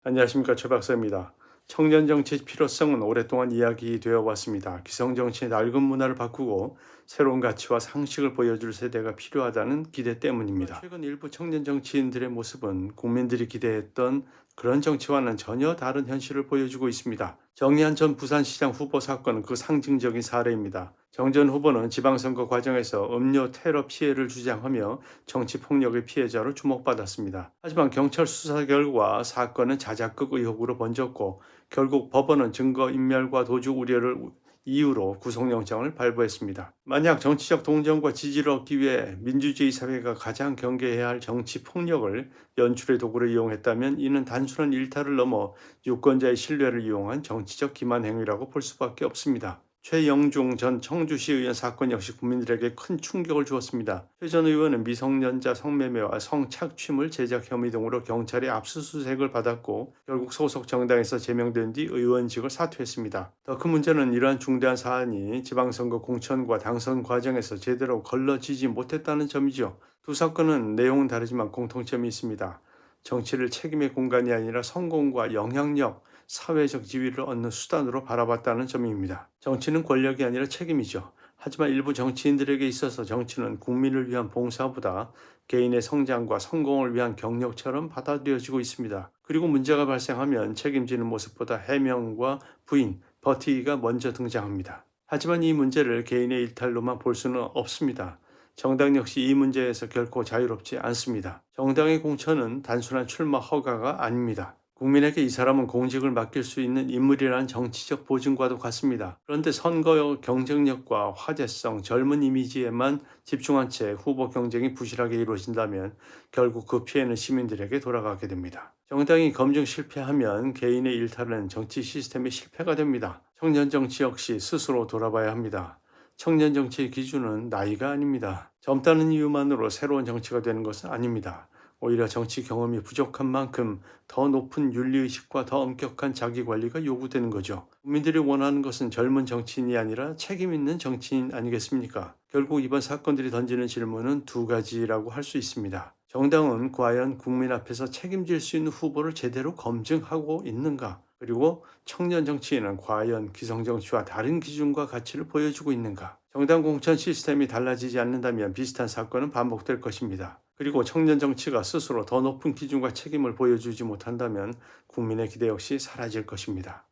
안녕하십니까, 최 박사입니다. 청년 정치의 필요성은 오랫동안 이야기되어 왔습니다. 기성 정치의 낡은 문화를 바꾸고 새로운 가치와 상식을 보여줄 세대가 필요하다는 기대 때문입니다. 최근 일부 청년 정치인들의 모습은 국민들이 기대했던 그런 정치와는 전혀 다른 현실을 보여주고 있습니다. 정의한 전 부산시장 후보 사건은 그 상징적인 사례입니다. 정 전 후보는 지방선거 과정에서 음료 테러 피해를 주장하며 정치폭력의 피해자로 주목받았습니다. 하지만 경찰 수사 결과 사건은 자작극 의혹으로 번졌고 결국 법원은 증거인멸과 도주 우려를 이유로 구속영장을 발부했습니다. 만약 정치적 동정과 지지를 얻기 위해 민주주의 사회가 가장 경계해야 할 정치 폭력을 연출의 도구로 이용했다면 이는 단순한 일탈을 넘어 유권자의 신뢰를 이용한 정치적 기만 행위라고 볼 수밖에 없습니다. 최영중 전 청주시 의원 사건 역시 국민들에게 큰 충격을 주었습니다. 최 전 의원은 미성년자 성매매와 성착취물 제작 혐의 등으로 경찰의 압수수색을 받았고 결국 소속 정당에서 제명된 뒤 의원직을 사퇴했습니다. 더 큰 문제는 이러한 중대한 사안이 지방선거 공천과 당선 과정에서 제대로 걸러지지 못했다는 점이죠. 두 사건은 내용은 다르지만 공통점이 있습니다. 정치를 책임의 공간이 아니라 성공과 영향력, 사회적 지위를 얻는 수단으로 바라봤다는 점입니다. 정치는 권력이 아니라 책임이죠. 하지만 일부 정치인들에게 있어서 정치는 국민을 위한 봉사보다 개인의 성장과 성공을 위한 경력처럼 받아들여지고 있습니다. 그리고 문제가 발생하면 책임지는 모습보다 해명과 부인, 버티기가 먼저 등장합니다. 하지만 이 문제를 개인의 일탈로만 볼 수는 없습니다. 정당 역시 이 문제에서 결코 자유롭지 않습니다. 정당의 공천은 단순한 출마 허가가 아닙니다. 국민에게 이 사람은 공직을 맡길 수 있는 인물이라는 정치적 보증과도 같습니다. 그런데 선거 경쟁력과 화제성, 젊은 이미지에만 집중한 채 후보 경쟁이 부실하게 이루어진다면 결국 그 피해는 시민들에게 돌아가게 됩니다. 정당이 검증 실패하면 개인의 일탈은 정치 시스템의 실패가 됩니다. 청년 정치 역시 스스로 돌아봐야 합니다. 청년 정치의 기준은 나이가 아닙니다. 젊다는 이유만으로 새로운 정치가 되는 것은 아닙니다. 오히려 정치 경험이 부족한 만큼 더 높은 윤리의식과 더 엄격한 자기관리가 요구되는 거죠. 국민들이 원하는 것은 젊은 정치인이 아니라 책임 있는 정치인 아니겠습니까? 결국 이번 사건들이 던지는 질문은 두 가지라고 할 수 있습니다. 정당은 과연 국민 앞에서 책임질 수 있는 후보를 제대로 검증하고 있는가? 그리고 청년 정치인은 과연 기성 정치와 다른 기준과 가치를 보여주고 있는가? 정당 공천 시스템이 달라지지 않는다면 비슷한 사건은 반복될 것입니다. 그리고 청년 정치가 스스로 더 높은 기준과 책임을 보여주지 못한다면 국민의 기대 역시 사라질 것입니다.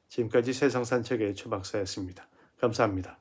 지금까지 세상산책의 최 박사였습니다. 감사합니다.